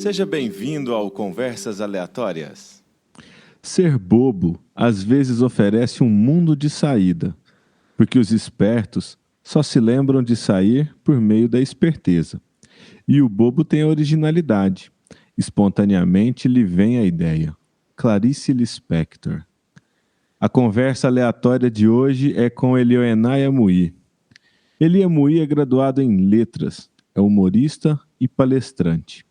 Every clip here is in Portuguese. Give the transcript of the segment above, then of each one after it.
Seja bem-vindo ao Conversas Aleatórias. Ser bobo às vezes oferece um mundo de saída, porque os espertos só se lembram de sair por meio da esperteza. E o bobo tem a originalidade. Espontaneamente lhe vem a ideia. Clarice Lispector. A conversa aleatória de hoje é com Elioenay Amui. Eli Amui é graduado em letras, é humorista e palestrante.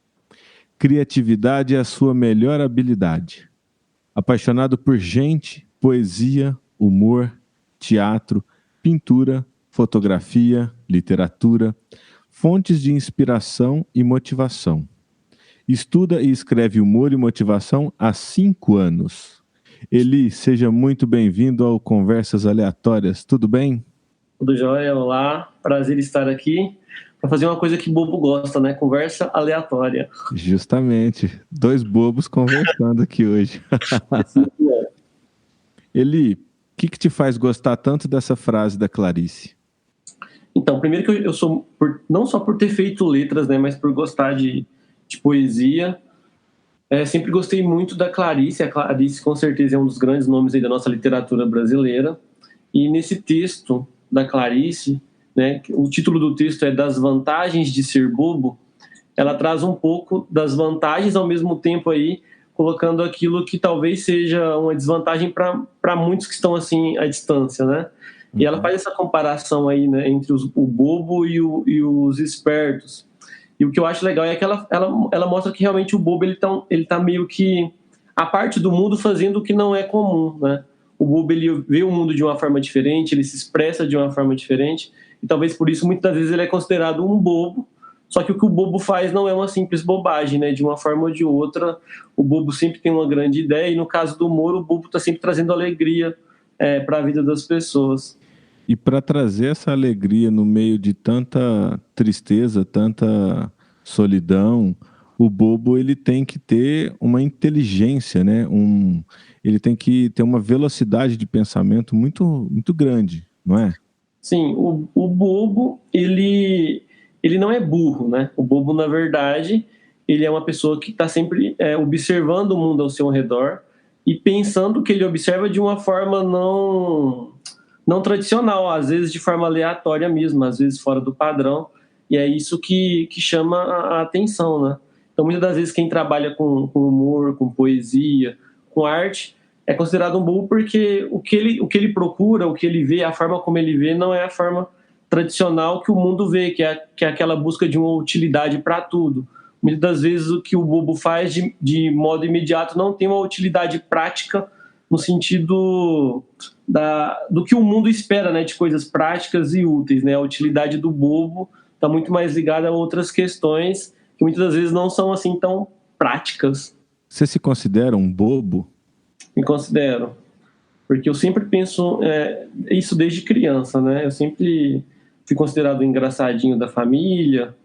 Criatividade é a sua melhor habilidade. Apaixonado por gente, poesia, humor, teatro, pintura, fotografia, literatura, fontes de inspiração e motivação. Estuda e escreve humor e motivação há 5 anos. Eli, seja muito bem-vindo ao Conversas Aleatórias, tudo bem? Tudo jóia, olá, prazer estar aqui para fazer uma coisa que bobo gosta, né? Conversa aleatória. Justamente, 2 bobos conversando aqui hoje. Eli, o que te faz gostar tanto dessa frase da Clarice? Então, primeiro que eu sou, não só por ter feito letras, né, mas por gostar de poesia. Sempre gostei muito da Clarice. A Clarice, com certeza, é um dos grandes nomes aí da nossa literatura brasileira. E nesse texto da Clarice, né, o título do texto é Das Vantagens de Ser Bobo. Ela traz um pouco das vantagens, ao mesmo tempo aí, colocando aquilo que talvez seja uma desvantagem para muitos que estão assim à distância, né? E ela faz essa comparação aí, né, entre o bobo e os espertos. E o que eu acho legal é que ela mostra que realmente o bobo ele tá meio que a parte do mundo fazendo o que não é comum, né? O bobo ele vê o mundo de uma forma diferente, ele se expressa de uma forma diferente, e talvez por isso muitas vezes ele é considerado um bobo. Só que o o bobo faz não é uma simples bobagem, né? De uma forma ou de outra, o bobo sempre tem uma grande ideia, e no caso do humor, o bobo está sempre trazendo alegria para a vida das pessoas. E para trazer essa alegria no meio de tanta tristeza, tanta solidão, o bobo ele tem que ter uma inteligência, né? Ele tem que ter uma velocidade de pensamento muito, muito grande, não é? Sim, o bobo, ele não é burro, né? O bobo, na verdade, ele é uma pessoa que está sempre observando o mundo ao seu redor e pensando que ele observa de uma forma não tradicional, às vezes de forma aleatória mesmo, às vezes fora do padrão, e é isso que chama a atenção, né? Então, muitas das vezes, quem trabalha com humor, com poesia, com arte, é considerado um bobo porque o que ele procura, o que ele vê, a forma como ele vê, não é a forma tradicional que o mundo vê, que é aquela busca de uma utilidade para tudo. Muitas das vezes, o que o bobo faz de modo imediato não tem uma utilidade prática no sentido do que o mundo espera, né, de coisas práticas e úteis, né? A utilidade do bobo está muito mais ligada a outras questões que muitas das vezes não são assim tão práticas. Você se considera um bobo? Me considero, porque eu sempre penso isso desde criança, né? Eu sempre fui considerado o engraçadinho da família,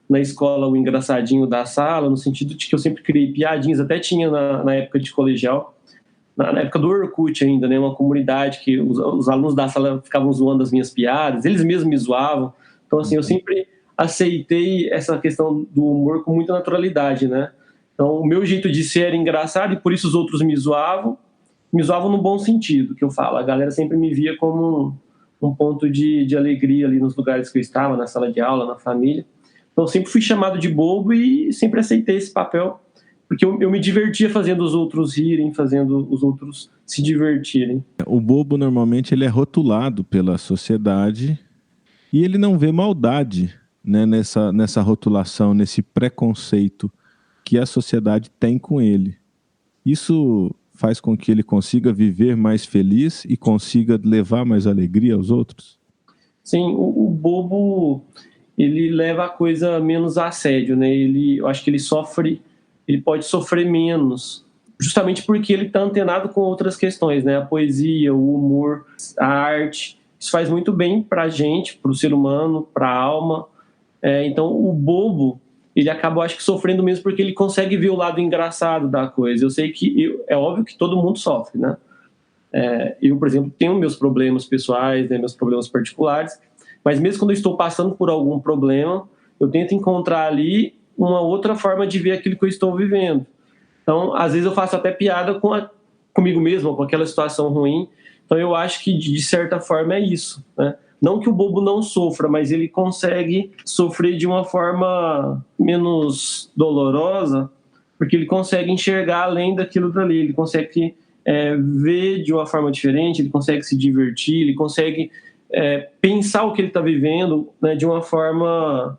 na escola o engraçadinho da sala, no sentido de que eu sempre criei piadinhas, até tinha na época de colegial, na época do Orkut ainda, né? Uma comunidade que os alunos da sala ficavam zoando as minhas piadas, eles mesmos me zoavam. Então, assim, eu sempre aceitei essa questão do humor com muita naturalidade, né? Então, o meu jeito de ser era engraçado e por isso os outros me zoavam no bom sentido, que eu falo. A galera sempre me via como um ponto de alegria ali nos lugares que eu estava, na sala de aula, na família. Então, eu sempre fui chamado de bobo e sempre aceitei esse papel, porque eu me divertia fazendo os outros rirem, fazendo os outros se divertirem. O bobo, normalmente, ele é rotulado pela sociedade e ele não vê maldade, né, nessa rotulação, nesse preconceito que a sociedade tem com ele. Isso faz com que ele consiga viver mais feliz e consiga levar mais alegria aos outros? Sim, o bobo, ele leva a coisa menos a sério, né? Eu acho que ele pode sofrer menos, justamente porque ele está antenado com outras questões, né? A poesia, o humor, a arte, isso faz muito bem para a gente, para o ser humano, para a alma. Então, o bobo, ele acaba, acho que, sofrendo mesmo porque ele consegue ver o lado engraçado da coisa. Eu sei que, é óbvio que todo mundo sofre, né? Eu, por exemplo, tenho meus problemas pessoais, né, meus problemas particulares, mas mesmo quando eu estou passando por algum problema, eu tento encontrar ali uma outra forma de ver aquilo que eu estou vivendo. Então, às vezes eu faço até piada comigo mesmo, com aquela situação ruim. Então, eu acho que, de certa forma, é isso, né? Não que o bobo não sofra, mas ele consegue sofrer de uma forma menos dolorosa, porque ele consegue enxergar além daquilo dali, ele consegue ver de uma forma diferente, ele consegue se divertir, ele consegue pensar o que ele está vivendo, né, de uma forma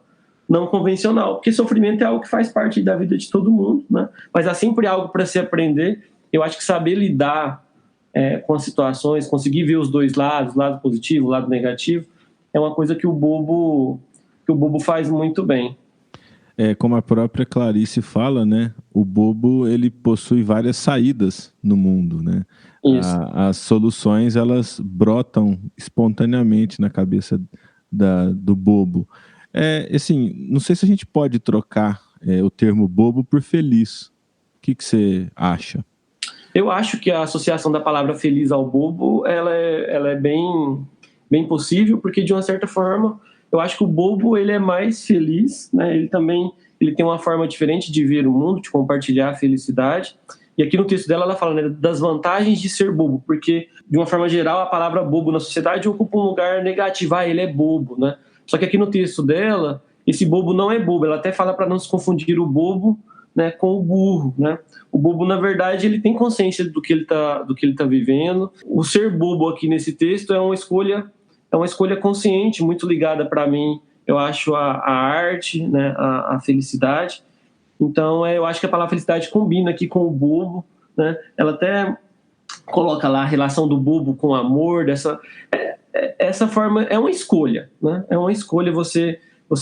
não convencional, porque sofrimento é algo que faz parte da vida de todo mundo, né? Mas há sempre algo para se aprender. Eu acho que saber lidar com as situações, conseguir ver os dois lados, o lado positivo, o lado negativo, é uma coisa que o bobo faz muito bem. Como a própria Clarice fala, né? O bobo, ele possui várias saídas no mundo, né? Isso. As soluções, elas brotam espontaneamente na cabeça do bobo. Assim, não sei se a gente pode trocar o termo bobo por feliz. O que você acha? Eu acho que a associação da palavra feliz ao bobo, ela é bem, bem possível, porque de uma certa forma, eu acho que o bobo ele é mais feliz, né? Ele tem uma forma diferente de ver o mundo, de compartilhar a felicidade. E aqui no texto dela ela fala, né, das vantagens de ser bobo, porque de uma forma geral a palavra bobo na sociedade ocupa um lugar negativo, ele é bobo, né? Só que aqui no texto dela, esse bobo não é bobo, ela até fala para não se confundir o bobo, né, com o burro, né? O bobo, na verdade, ele tem consciência do que ele tá vivendo. O ser bobo aqui nesse texto é uma escolha consciente, muito ligada para mim, eu acho, a arte, né, a felicidade. Então, eu acho que a palavra felicidade combina aqui com o bobo, né? Ela até coloca lá a relação do bobo com o amor, essa forma é uma escolha, né? É uma escolha você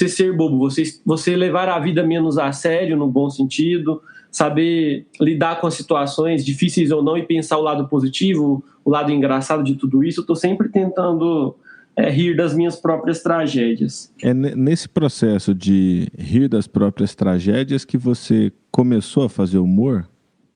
ser bobo, você levar a vida menos a sério, no bom sentido, saber lidar com as situações difíceis ou não e pensar o lado positivo, o lado engraçado de tudo isso. Eu estou sempre tentando rir das minhas próprias tragédias. É nesse processo de rir das próprias tragédias que você começou a fazer humor?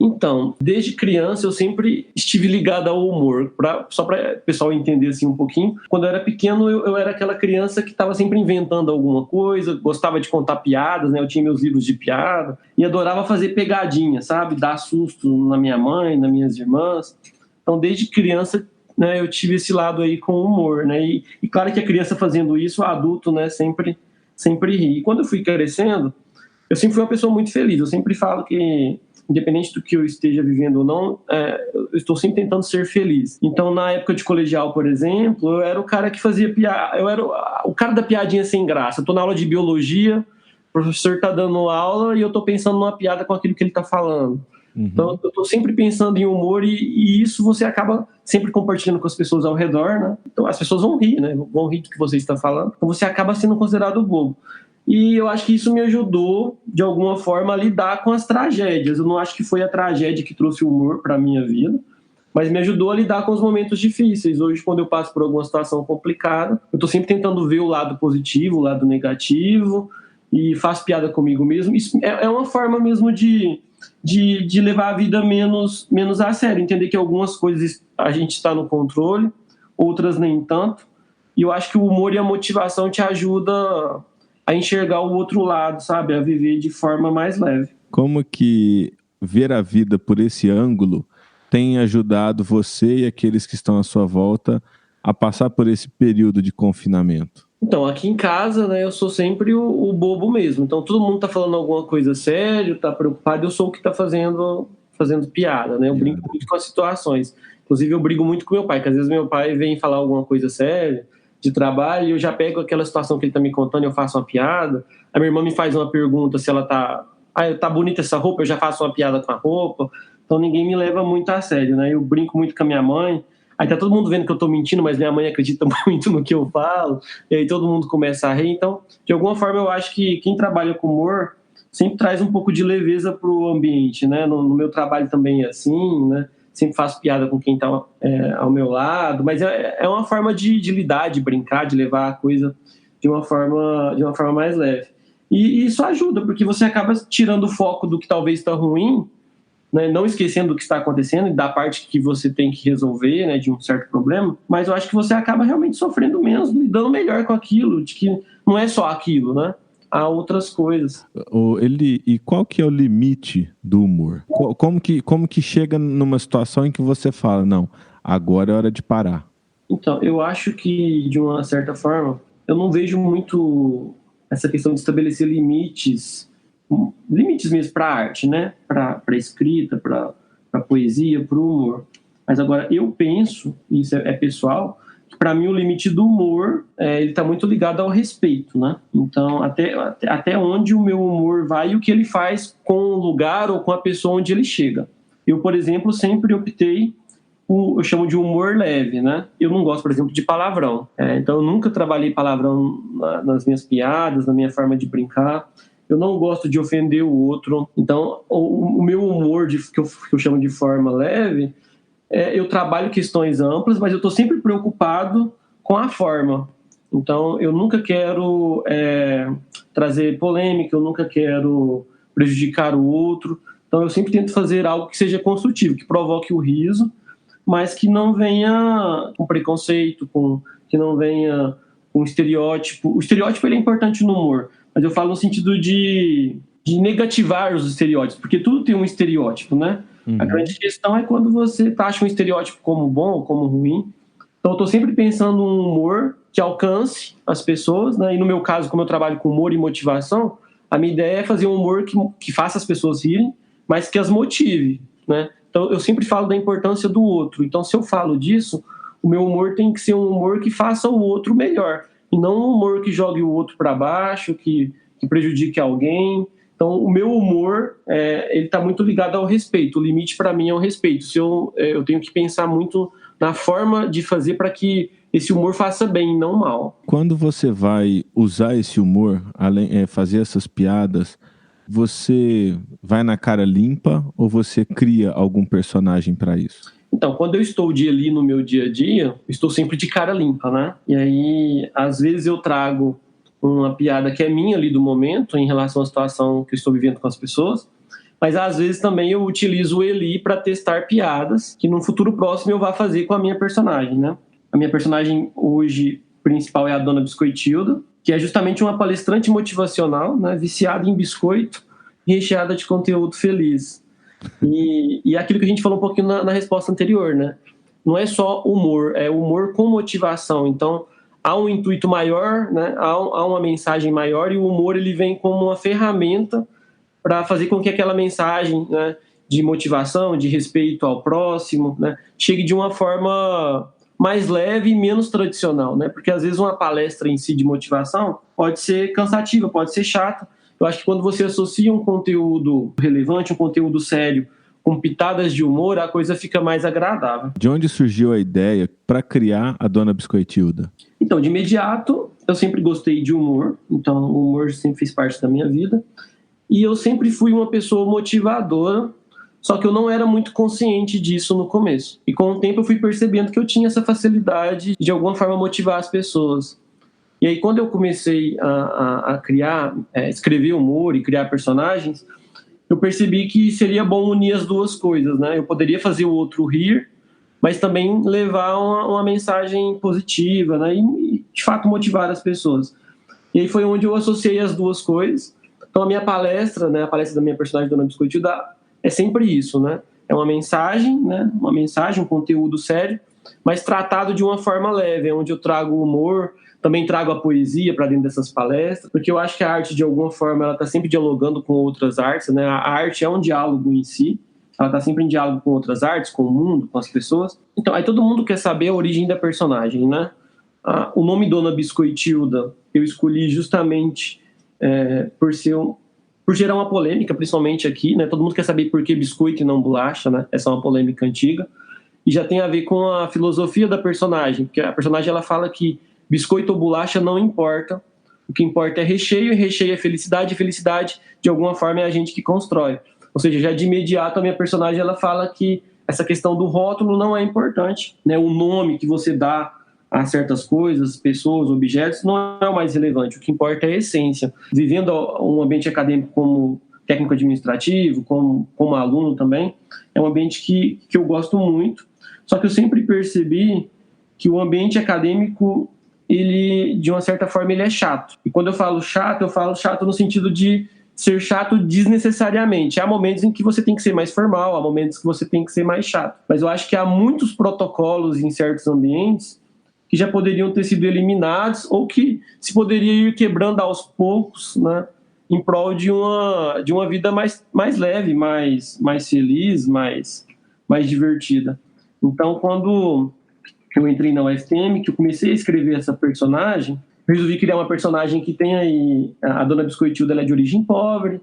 Então, desde criança eu sempre estive ligado ao humor, só para o pessoal entender assim um pouquinho. Quando eu era pequeno, eu era aquela criança que estava sempre inventando alguma coisa, gostava de contar piadas, né? Eu tinha meus livros de piada e adorava fazer pegadinha, sabe? Dar susto na minha mãe, nas minhas irmãs. Então, desde criança, né, eu tive esse lado aí com o humor, né? E claro que a criança fazendo isso, o adulto, né, sempre ri. E quando eu fui crescendo, eu sempre fui uma pessoa muito feliz. Eu sempre falo que, independente do que eu esteja vivendo ou não, eu estou sempre tentando ser feliz. Então, na época de colegial, por exemplo, eu era o cara que fazia piada, eu era o cara da piadinha sem graça. Eu estou na aula de biologia, o professor está dando aula e eu estou pensando numa piada com aquilo que ele está falando. Uhum. Então, eu estou sempre pensando em humor e isso você acaba sempre compartilhando com as pessoas ao redor, né? Então, as pessoas vão rir, né? Vão rir do que você está falando. Então, você acaba sendo considerado bobo. E eu acho que isso me ajudou, de alguma forma, a lidar com as tragédias. Eu não acho que foi a tragédia que trouxe o humor para a minha vida, mas me ajudou a lidar com os momentos difíceis. Hoje, quando eu passo por alguma situação complicada, eu estou sempre tentando ver o lado positivo, o lado negativo, e faço piada comigo mesmo. Isso é uma forma mesmo de levar a vida menos a sério, entender que algumas coisas a gente está no controle, outras nem tanto. E eu acho que o humor e a motivação te ajudam a enxergar o outro lado, sabe? A viver de forma mais leve. Como que ver a vida por esse ângulo tem ajudado você e aqueles que estão à sua volta a passar por esse período de confinamento? Então, aqui em casa, né, eu sou sempre o bobo mesmo. Então, todo mundo tá falando alguma coisa sério, tá preocupado, eu sou o que tá fazendo piada, né? Eu brinco muito com as situações. Inclusive, eu brigo muito com meu pai, que às vezes meu pai vem falar alguma coisa séria de trabalho e eu já pego aquela situação que ele tá me contando e eu faço uma piada. A minha irmã me faz uma pergunta se ela tá bonita essa roupa, eu já faço uma piada com a roupa. Então, ninguém me leva muito a sério, né? Eu brinco muito com a minha mãe. Aí tá todo mundo vendo que eu tô mentindo, mas minha mãe acredita muito no que eu falo, e aí todo mundo começa a rir. Então, de alguma forma, eu acho que quem trabalha com humor sempre traz um pouco de leveza pro ambiente, né? No meu trabalho também é assim, né? Sempre faço piada com quem tá ao meu lado, mas é uma forma de lidar, de brincar, de levar a coisa de uma forma mais leve. E isso ajuda, porque você acaba tirando o foco do que talvez está ruim, né, não esquecendo do que está acontecendo e da parte que você tem que resolver, né, de um certo problema, mas eu acho que você acaba realmente sofrendo menos, lidando melhor com aquilo, de que não é só aquilo, né? a outras coisas. E qual que é o limite do humor? Como que chega numa situação em que você fala, não, agora é hora de parar? Então, eu acho que, de uma certa forma, eu não vejo muito essa questão de estabelecer limites mesmo para a arte, né? Para a escrita, para a poesia, para o humor. Mas agora, eu penso, e isso é pessoal, que para mim o limite do humor, ele está muito ligado ao respeito, né? Então, até onde o meu humor vai e o que ele faz com o lugar ou com a pessoa onde ele chega. Eu, por exemplo, sempre optei, eu chamo de humor leve, né? Eu não gosto, por exemplo, de palavrão. Então, eu nunca trabalhei palavrão nas minhas piadas, na minha forma de brincar. Eu não gosto de ofender o outro. Então, o meu humor, que eu chamo de forma leve, eu trabalho questões amplas, mas eu estou sempre preocupado com a forma. Então, eu nunca quero trazer polêmica, eu nunca quero prejudicar o outro. Então, eu sempre tento fazer algo que seja construtivo, que provoque o riso, mas que não venha com preconceito, que não venha com estereótipo. O estereótipo ele é importante no humor, mas eu falo no sentido de negativar os estereótipos, porque tudo tem um estereótipo, né? Uhum. A grande questão é quando você taxa um estereótipo como bom ou como ruim. Então, eu estou sempre pensando num humor que alcance as pessoas, né? E no meu caso, como eu trabalho com humor e motivação, a minha ideia é fazer um humor que faça as pessoas rirem, mas que as motive, né? Então, eu sempre falo da importância do outro. Então, se eu falo disso, o meu humor tem que ser um humor que faça o outro melhor, e não um humor que jogue o outro para baixo, que prejudique alguém. Então, o meu humor, ele está muito ligado ao respeito. O limite, para mim, é o respeito. Eu tenho que pensar muito na forma de fazer para que esse humor faça bem, não mal. Quando você vai usar esse humor, fazer essas piadas, você vai na cara limpa ou você cria algum personagem para isso? Então, quando eu estou ali no meu dia a dia, eu estou sempre de cara limpa, né? E aí, às vezes eu trago uma piada que é minha ali do momento, em relação à situação que eu estou vivendo com as pessoas, mas às vezes também eu utilizo o Eli para testar piadas que no futuro próximo eu vá fazer com a minha personagem, né? A minha personagem hoje principal é a Dona Biscoitilda, que é justamente uma palestrante motivacional, né, viciada em biscoito e recheada de conteúdo feliz. E aquilo que a gente falou um pouquinho na resposta anterior, né? Não é só humor, é humor com motivação. Então, há um intuito maior, né? Há uma mensagem maior, e o humor ele vem como uma ferramenta para fazer com que aquela mensagem, né, de motivação, de respeito ao próximo, né, chegue de uma forma mais leve e menos tradicional, né? Porque às vezes uma palestra em si de motivação pode ser cansativa, pode ser chata. Eu acho que quando você associa um conteúdo relevante, um conteúdo sério, com pitadas de humor, a coisa fica mais agradável. De onde surgiu a ideia para criar a Dona Biscoitilda? Então, de imediato, eu sempre gostei de humor. Então, o humor sempre fez parte da minha vida. E eu sempre fui uma pessoa motivadora, só que eu não era muito consciente disso no começo. E com o tempo eu fui percebendo que eu tinha essa facilidade de alguma forma motivar as pessoas. E aí quando eu comecei a criar, escrever humor e criar personagens, eu percebi que seria bom unir as duas coisas, né? Eu poderia fazer o outro rir, mas também levar uma mensagem positiva, né? E de fato motivar as pessoas. E aí foi onde eu associei as duas coisas. Então a minha palestra, né, a palestra da minha personagem Dona Biscoitilda, é sempre isso, né? É uma mensagem, né? Uma mensagem, um conteúdo sério, mas tratado de uma forma leve, onde eu trago o humor, também trago a poesia para dentro dessas palestras, porque eu acho que a arte, de alguma forma, ela está sempre dialogando com outras artes, né? A arte é um diálogo em si, ela está sempre em diálogo com outras artes, com o mundo, com as pessoas. Então, aí todo mundo quer saber a origem da personagem, né? O nome Dona Biscoitilda eu escolhi justamente por gerar uma polêmica, principalmente aqui, né? Todo mundo quer saber por que biscoito e não bolacha, né? Essa é uma polêmica antiga. E já tem a ver com a filosofia da personagem, porque a personagem ela fala que biscoito ou bolacha não importa, o que importa é recheio, e recheio é felicidade, e felicidade, de alguma forma, é a gente que constrói. Ou seja, já de imediato a minha personagem ela fala que essa questão do rótulo não é importante, né? O nome que você dá a certas coisas, pessoas, objetos, não é o mais relevante. O que importa é a essência. Vivendo um ambiente acadêmico como técnico administrativo, como aluno também, é um ambiente que eu gosto muito. Só que eu sempre percebi que o ambiente acadêmico ele, de uma certa forma, ele é chato. E quando eu falo chato no sentido de ser chato desnecessariamente. Há momentos em que você tem que ser mais formal, há momentos que você tem que ser mais chato. Mas eu acho que há muitos protocolos em certos ambientes que já poderiam ter sido eliminados ou que se poderia ir quebrando aos poucos, né, em prol de uma vida mais leve, mais feliz, mais divertida. Então, quando eu entrei na UFTM, que eu comecei a escrever essa personagem, eu resolvi criar uma personagem que tem aí... A Dona Biscoitilda, ela é de origem pobre,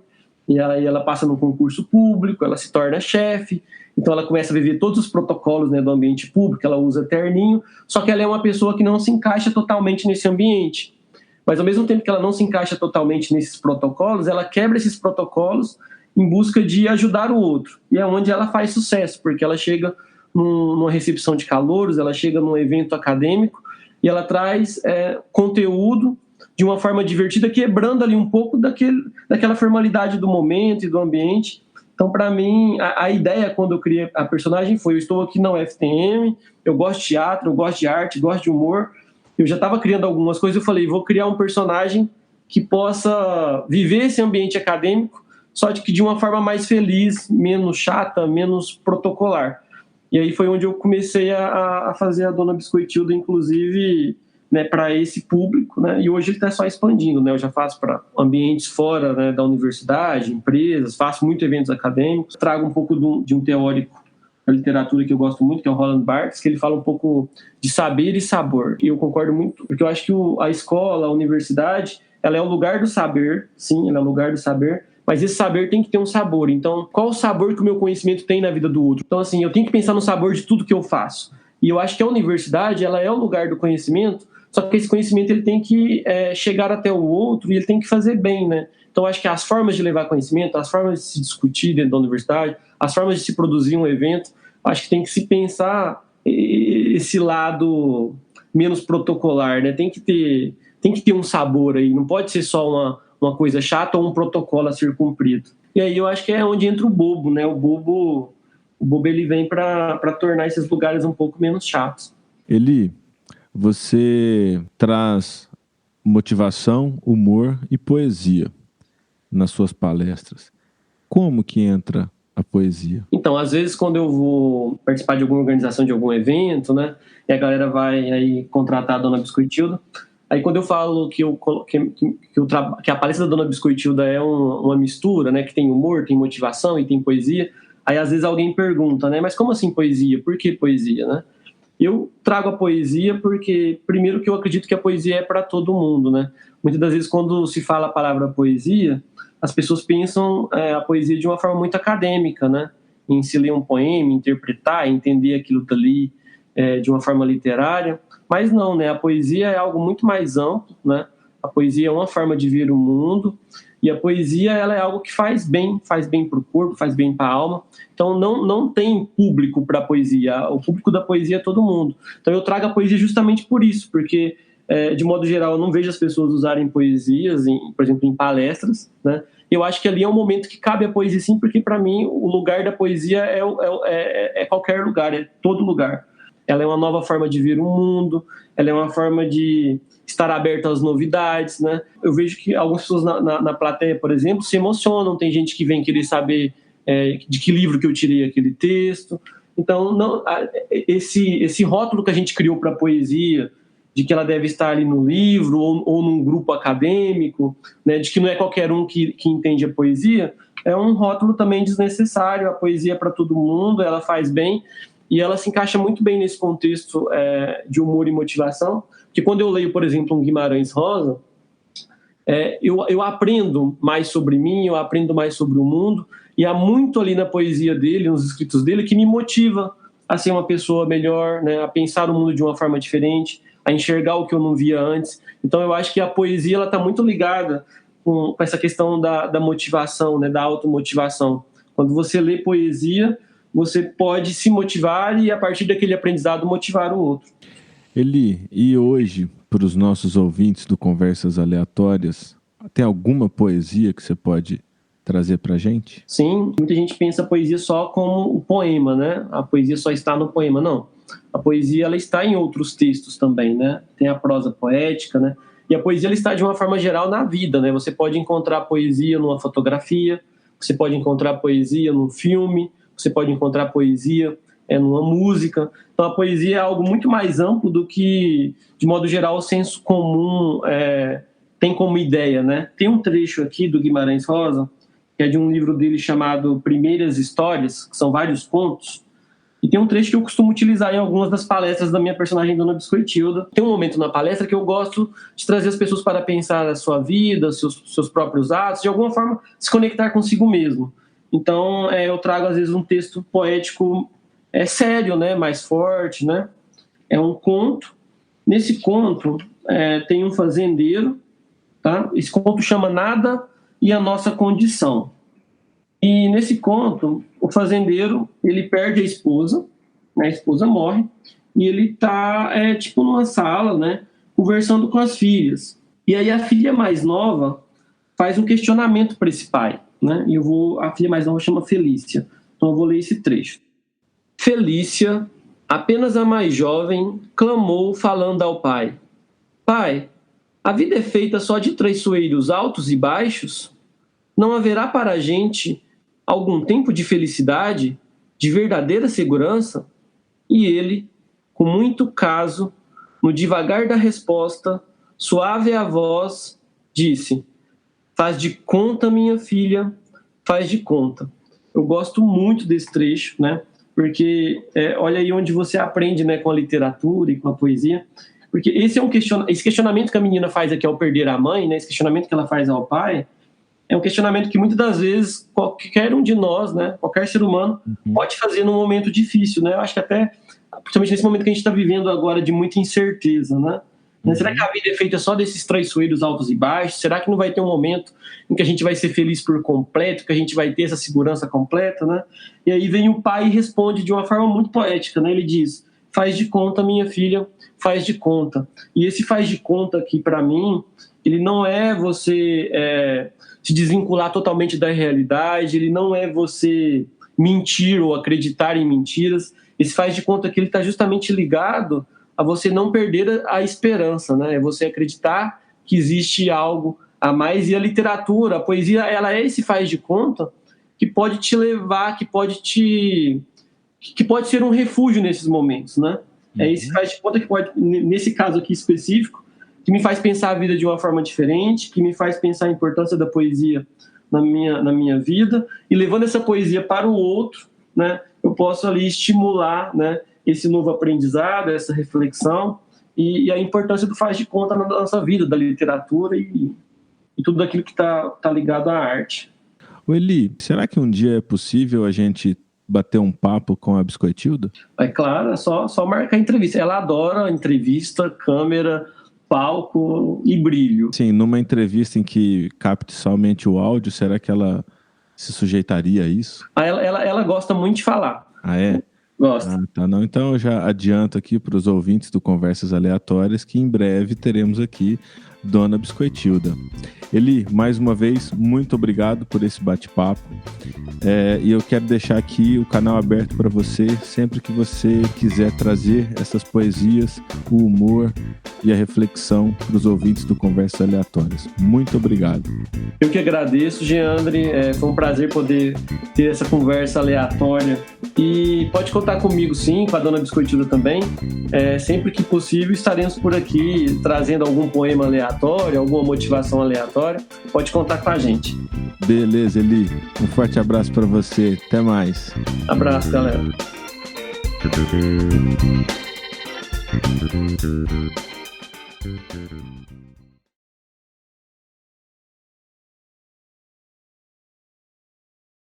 e ela passa num concurso público, ela se torna chefe, então ela começa a viver todos os protocolos, né, do ambiente público, ela usa terninho, só que ela é uma pessoa que não se encaixa totalmente nesse ambiente. Mas ao mesmo tempo que ela não se encaixa totalmente nesses protocolos, ela quebra esses protocolos em busca de ajudar o outro. E é onde ela faz sucesso, porque ela chega numa recepção de calouros, ela chega num evento acadêmico e ela traz conteúdo de uma forma divertida, quebrando ali um pouco daquela formalidade do momento e do ambiente. Então, para mim, a ideia quando eu criei a personagem foi: eu estou aqui na UFTM, eu gosto de teatro, eu gosto de arte, gosto de humor. Eu já estava criando algumas coisas, eu falei, vou criar um personagem que possa viver esse ambiente acadêmico, só que de uma forma mais feliz, menos chata, menos protocolar. E aí foi onde eu comecei a fazer a Dona Biscoitilda, inclusive, né, para esse público, né? E hoje ele está só expandindo, né? Eu já faço para ambientes fora, né, da universidade, empresas, faço muitos eventos acadêmicos, trago um pouco de um teórico da literatura que eu gosto muito, que é o Roland Barthes, que ele fala um pouco de saber e sabor. E eu concordo muito, porque eu acho que a escola, a universidade, ela é o lugar do saber, sim, ela é o lugar do saber, mas esse saber tem que ter um sabor. Então, qual o sabor que o meu conhecimento tem na vida do outro? Então, assim, eu tenho que pensar no sabor de tudo que eu faço. E eu acho que a universidade, ela é o lugar do conhecimento, só que esse conhecimento ele tem que chegar até o outro e ele tem que fazer bem, né? Então, eu acho que as formas de levar conhecimento, as formas de se discutir dentro da universidade, as formas de se produzir um evento, acho que tem que se pensar esse lado menos protocolar, né? Tem que ter um sabor aí, não pode ser só uma coisa chata ou um protocolo a ser cumprido. E aí eu acho que é onde entra o bobo, né? O bobo ele vem para tornar esses lugares um pouco menos chatos. Eli, você traz motivação, humor e poesia nas suas palestras. Como que entra a poesia? Então, às vezes, quando eu vou participar de alguma organização, de algum evento, né, e a galera vai aí contratar a Dona Biscoitilda, aí quando eu falo que a palestra da Dona Biscoitilda é uma mistura, né, que tem humor, tem motivação e tem poesia, aí às vezes alguém pergunta, né, mas como assim poesia? Por que poesia, né? Eu trago a poesia porque, primeiro, que eu acredito que a poesia é para todo mundo, né? Muitas das vezes, quando se fala a palavra poesia, as pessoas pensam a poesia de uma forma muito acadêmica, né? Em se ler um poema, interpretar, entender aquilo dali de uma forma literária. Mas não, né? A poesia é algo muito mais amplo, né? A poesia é uma forma de ver o mundo. E a poesia, ela é algo que faz bem para o corpo, faz bem para a alma. Então, não tem público para a poesia. O público da poesia é todo mundo. Então, eu trago a poesia justamente por isso, porque, de modo geral, eu não vejo as pessoas usarem poesias, por exemplo, em palestras, né? Eu acho que ali é um momento que cabe a poesia, sim, porque, para mim, o lugar da poesia é qualquer lugar, é todo lugar. Ela é uma nova forma de ver o mundo, ela é uma forma de estar aberto às novidades, né? Eu vejo que algumas pessoas na plateia, por exemplo, se emocionam, tem gente que vem querer saber de que livro que eu tirei aquele texto. Então, esse rótulo que a gente criou para a poesia, de que ela deve estar ali no livro ou num grupo acadêmico, né, de que não é qualquer um que entende a poesia, é um rótulo também desnecessário. A poesia é para todo mundo, ela faz bem, e ela se encaixa muito bem nesse contexto de humor e motivação, que quando eu leio, por exemplo, um Guimarães Rosa, eu aprendo mais sobre mim, eu aprendo mais sobre o mundo, e há muito ali na poesia dele, nos escritos dele, que me motiva a ser uma pessoa melhor, né, a pensar o mundo de uma forma diferente, a enxergar o que eu não via antes. Então eu acho que a poesia está muito ligada com essa questão da motivação, né, da automotivação. Quando você lê poesia, você pode se motivar e, a partir daquele aprendizado, motivar o outro. Eli, e hoje, para os nossos ouvintes do Conversas Aleatórias, tem alguma poesia que você pode trazer para a gente? Sim, muita gente pensa a poesia só como o poema, né? A poesia só está no poema. Não. A poesia, ela está em outros textos também, né? Tem a prosa poética, né? E a poesia, ela está de uma forma geral na vida, né? Você pode encontrar poesia numa fotografia, você pode encontrar poesia num filme, você pode encontrar poesia numa música. Então, a poesia é algo muito mais amplo do que, de modo geral, o senso comum tem como ideia, né? Tem um trecho aqui do Guimarães Rosa, que é de um livro dele chamado Primeiras Histórias, que são vários contos, e tem um trecho que eu costumo utilizar em algumas das palestras da minha personagem Dona Biscoitilda. Tem um momento na palestra que eu gosto de trazer as pessoas para pensar a sua vida, seus próprios atos, de alguma forma se conectar consigo mesmo. Então, eu trago, às vezes, um texto poético sério, né, mais forte, né? É um conto. Nesse conto, tem um fazendeiro, tá? Esse conto chama Nada e a Nossa Condição. E nesse conto, o fazendeiro, ele perde a esposa, né? A esposa morre, e ele está tipo numa sala, né, conversando com as filhas. E aí a filha mais nova faz um questionamento para esse pai, né? E a filha mais nova chama Felícia. Então eu vou ler esse trecho. Felícia, apenas a mais jovem, clamou falando ao pai: Pai, a vida é feita só de traiçoeiros altos e baixos? Não haverá para a gente algum tempo de felicidade, de verdadeira segurança? E ele, com muito caso, no devagar da resposta, suave a voz, disse: Faz de conta, minha filha, faz de conta. Eu gosto muito desse trecho, né? Porque olha aí onde você aprende, né, com a literatura e com a poesia. Porque esse questionamento que a menina faz aqui ao perder a mãe, né, esse questionamento que ela faz ao pai, é um questionamento que muitas das vezes qualquer um de nós, né, qualquer ser humano, pode fazer num momento difícil, né? Eu acho que até, principalmente nesse momento que a gente está vivendo agora de muita incerteza, né? Será que a vida é feita só desses traiçoeiros altos e baixos? Será que não vai ter um momento em que a gente vai ser feliz por completo, que a gente vai ter essa segurança completa, né? E aí vem o pai e responde de uma forma muito poética, né? Ele diz: faz de conta, minha filha, faz de conta. E esse faz de conta aqui, para mim, ele não é você se desvincular totalmente da realidade, ele não é você mentir ou acreditar em mentiras. Esse faz de conta que ele está justamente ligado a você não perder a esperança, né? É você acreditar que existe algo a mais. E a literatura, a poesia, ela é esse faz de conta que pode te levar, que pode ser um refúgio nesses momentos, né? É esse faz de conta que pode, nesse caso aqui específico, que me faz pensar a vida de uma forma diferente, que me faz pensar a importância da poesia na minha vida, e levando essa poesia para o outro, né? Eu posso ali estimular, né, esse novo aprendizado, essa reflexão e a importância do faz de conta na nossa vida, da literatura e tudo aquilo que tá ligado à arte. O Eli, será que um dia é possível a gente bater um papo com a Biscoitilda? É claro, é só marcar entrevista. Ela adora entrevista, câmera, palco e brilho. Sim, numa entrevista em que capte somente o áudio, será que ela se sujeitaria a isso? Ela gosta muito de falar. Ah, é? Gosta. Tá, não. Então eu já adianto aqui para os ouvintes do Conversas Aleatórias que em breve teremos aqui Dona Biscoitilda. Eli, mais uma vez, muito obrigado por esse bate-papo. E eu quero deixar aqui o canal aberto para você, sempre que você quiser trazer essas poesias, o humor e a reflexão para os ouvintes do Conversas Aleatórias. Muito obrigado. Eu que agradeço, Geandre. Foi um prazer poder ter essa conversa aleatória. E pode contar comigo, sim, com a Dona Biscoitilda também. Sempre que possível, estaremos por aqui trazendo algum poema aleatório, alguma motivação aleatória. Pode contar com a gente. Beleza, Eli. Um forte abraço para você. Até mais. Abraço, galera.